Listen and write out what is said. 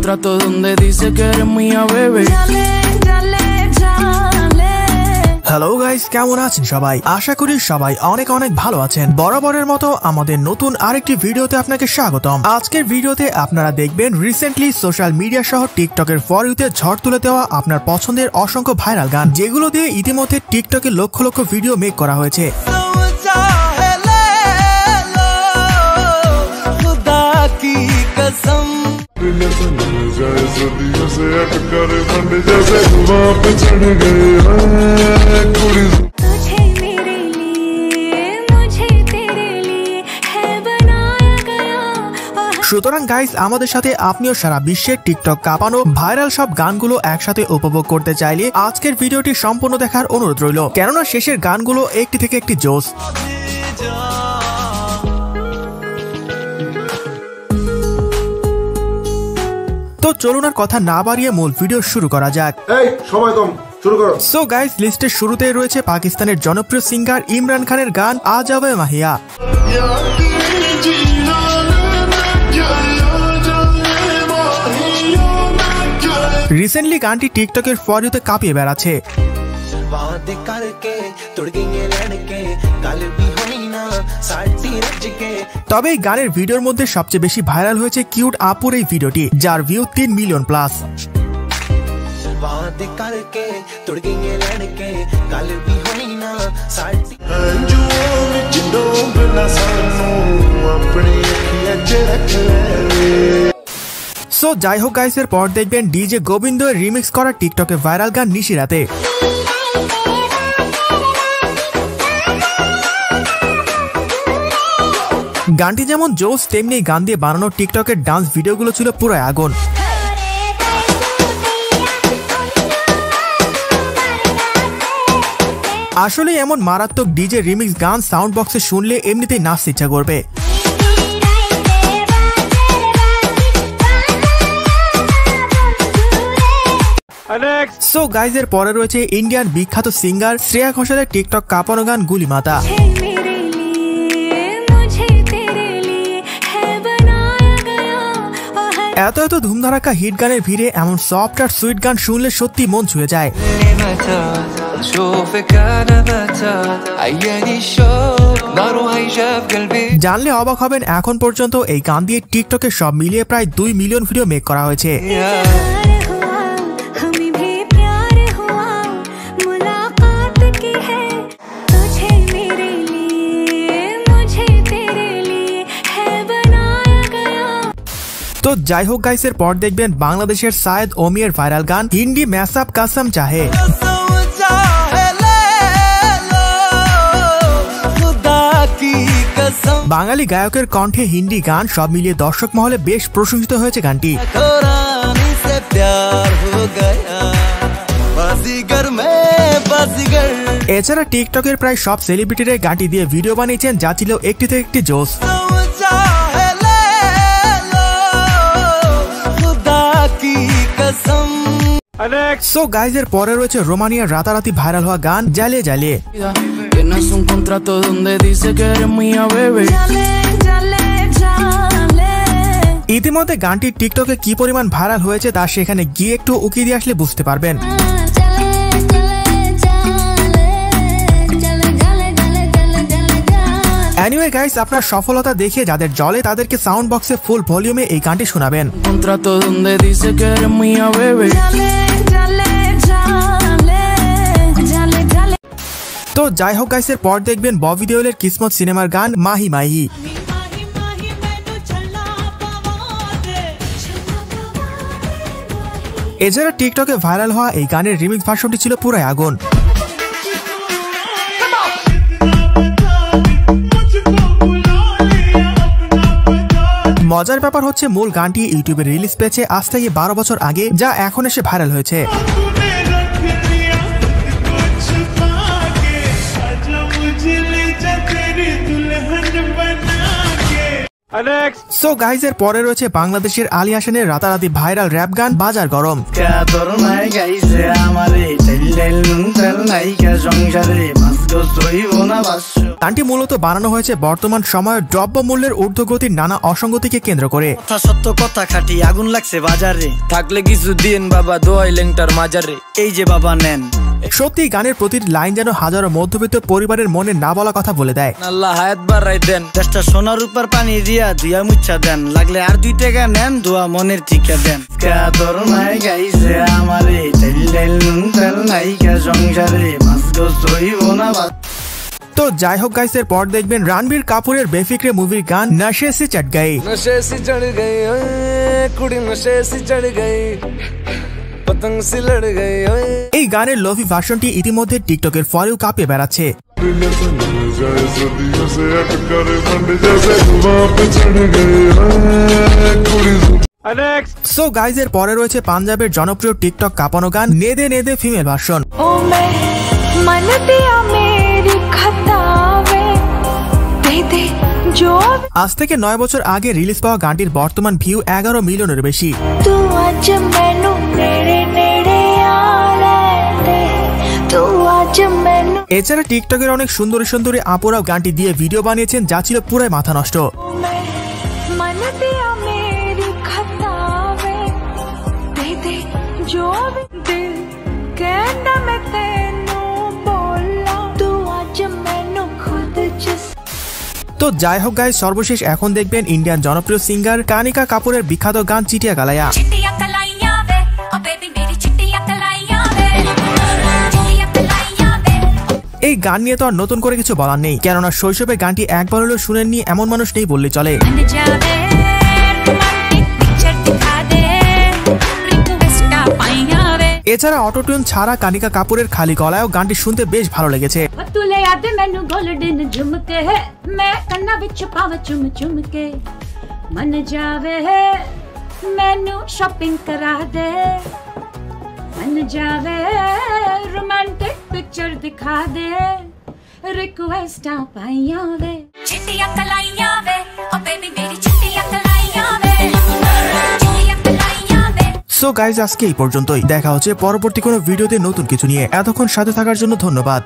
contrato donde dice que eres mía, baby. Hello guys, কেমন আছেন সবাই? আশা করি সবাই অনেক অনেক ভালো আছেন। বরাবরের মতো আমাদের নতুন আরেকটি ভিডিওতে আপনাকে স্বাগতম। আজকের ভিডিওতে আপনারা দেখবেন রিসেন্টলি সোশ্যাল মিডিয়া সহ টিকটকের ফর ইউতে ঝড় তুলে দেওয়া আপনার পছন্দের অসংখ্য ভাইরাল গান, যেগুলো দিয়ে ইতিমধ্যে টিকটকে লক্ষ লক্ষ ভিডিও মেক করা হয়েছে। সুতরাং গাইস, আমাদের সাথে আপনিও সারা বিশ্বের টিকটক কাঁপানো ভাইরাল সব গানগুলো একসাথে উপভোগ করতে চাইলে আজকের ভিডিওটি সম্পূর্ণ দেখার অনুরোধ রইল, কেননা শেষের গানগুলো একটি থেকে একটি জোস। তো চলুন আর কথা না বাড়িয়ে মূল ভিডিও শুরু করা যাক। সো গাইস, লিস্টের শুরুতেই রয়েছে পাকিস্তানের জনপ্রিয় সিঙ্গার ইমরান খানের গান আ যাবে মাহিয়া। রিসেন্টলি গানটি টিকটকের ফর ইউতে কাঁপিয়ে বেড়াচ্ছে। তবে এই গানের ভিডিওর মধ্যে সবচেয়ে বেশি ভাইরাল হয়েছে কিউট আপুর এই ভিডিওটি, যার ভিউ 3 মিলিয়ন প্লাস। সো যাই হোক গাইস, এর পর দেখবেন ডিজে গোবিন্দ রিমিক্স করা টিকটকে ভাইরাল গান নিশিরাতে। গানটি যেমন জোস, তেমনি গান দিয়ে বানানো টিকটকের ডান্স ভিডিওগুলো ছিল পুরো আগুন। আসলে এমন মারাত্মক ডিজে রিমিক্স গান সাউন্ড বক্সে শুনলে এমনিতেই নাচতে ইচ্ছা করবে। সো গাইজ, এর পরে রয়েছে ইন্ডিয়ান বিখ্যাত সিঙ্গার শ্রেয়া ঘোষালের টিকটক কাঁপানো গান গুলিমাতা। এত এত ধুমধারাক্কা হিট গানের ভিড়ে এমন সফট আর সুইট গান শুনলে সত্যি মন ছুঁয়ে যায়। জানলে অবাক হবেন, এখন পর্যন্ত এই গান দিয়ে টিকটকে সব মিলিয়ে প্রায় 2 মিলিয়ন ভিডিও মেক করা হয়েছে। তো যাই হোক গাইস, এর পর দেখবেন বাংলাদেশের সায়েদ ওমিয়ের ভাইরাল গান হিন্দি ম্যাসআপ কাসম চাহে। বাঙালি গায়কের কণ্ঠে হিন্দি গান সব মিলিয়ে দর্শক মহলে বেশ প্রশংসিত হয়েছে গানটি। এছাড়া টিকটকের প্রায় সব সেলিব্রিটিরা গানটি দিয়ে ভিডিও বানিয়েছেন, যা ছিল একটি থেকে একটি জোস। সো গাইজ, এর পরে রয়েছে রোমানিয়ার রাতারাতি ভাইরাল হওয়া গান জ্বালিয়ে জ্বালিয়ে। ইতিমধ্যে গানটি টিকটকে কি পরিমাণ ভাইরাল হয়েছে তা সেখানে গিয়ে একটু উকি দিয়ে আসলে বুঝতে পারবেন। এনিওয়ে গাইস, আপনার সফলতা দেখে যাদের জলে তাদেরকে সাউন্ড বক্সে ফুল ভলিউমে এই গানটি শোনাবেন। তো যাই হোক গাইস, এর পর দেখবেন ববি দেওলের কিসমত সিনেমার গান মাহি মাহি। এছাড়া টিকটকে ভাইরাল হওয়া এই গানের রিমিক্স ভার্সনটি ছিল পুরাই আগুন। মজার ব্যাপার হচ্ছে, মূল গানটি ইউটিউবে রিলিজ পেয়েছে আজ থেকে 12 বছর আগে, যা এখন এসে ভাইরাল হয়েছে। সো গাইজ এর পরে রয়েছে বাংলাদেশের আলী হাসানের রাতারাতি ভাইরাল র‍্যাপ গান বাজার গরম। গানটি মূলত বানানো হয়েছে বর্তমান সময়ে দ্রব্য মূল্যের ঊর্ধ্বগতির নানা অসঙ্গতিকে কেন্দ্র করে। সত্য কথা খাটি আগুন লাগছে বাজারে, থাকলে কিছু দিন বাবা দোয়াই লেংটার মাজারে, এই যে বাবা নেন। সত্যি গানের প্রতিটি লাইন যেন হাজারো মধ্যবিত্ত পরিবারের মনে না বলা কথা বলে দেয়। আল্লাহ হায়াত বাড়াই দেন, দেশটা সোনার উপর পানি দিয়া ধুয়া মুচ্ছা দেন, লাগলে আর 2 টাকা নেন, দোয়া মনের ঠিকা দেন। তোর নাই গাইছে আমারে নাই সংসারে তো যাই হোক গাইস, এর পর দেখবেন রণবীর কাপুরের বেফিক্রে মুভির গান নশে সে চढ़ गई। नशे से चढ़ गई कुड़ी नशे से चढ़ गई पतंग से लड़ गई। এই গানের লোভি ভার্সনটি ইতিমধ্যে টিকটকের ফলেও কাঁপিয়ে বেড়াচ্ছে। সো গাইজ এর পরে রয়েছে পাঞ্জাবের জনপ্রিয় টিকটক কাঁপানো গান নেদে নেদে ফিমেল ভার্সন। আজ থেকে 9 বছর আগে রিলিজ পাওয়া গানটির বর্তমান ভিউ 11 মিলিয়নের বেশি। এছাড়া টিকটকের অনেক সুন্দরী সুন্দরী আপুরাও গানটি দিয়ে ভিডিও বানিয়েছেন, যা ছিল পুরাই মাথা নষ্ট। তো যাই হোক গাইস, সর্বশেষ এখন দেখবেন ইন্ডিয়ান জনপ্রিয় সিঙ্গার কানিকা কাপুরের বিখ্যাত গান চিটিয়া কালাইয়া। এই গান নিয়ে তো আর নতুন করে কিছু বলার নেই, কেননা শৈশবে গানটি একবার হলেও শুনেননি এমন মানুষ নেই বললে চলে। এছাড়া অটোটিউন ছাড়া কানিকা কাপুরের খালি গলায়ও গানটি শুনতে বেশ ভালো লেগেছে। সো গাইজ আজকে এই পর্যন্তই, দেখা হচ্ছে পরবর্তী কোনো ভিডিওতে নতুন কিছু নিয়ে। এতক্ষণ সাথে থাকার জন্য ধন্যবাদ।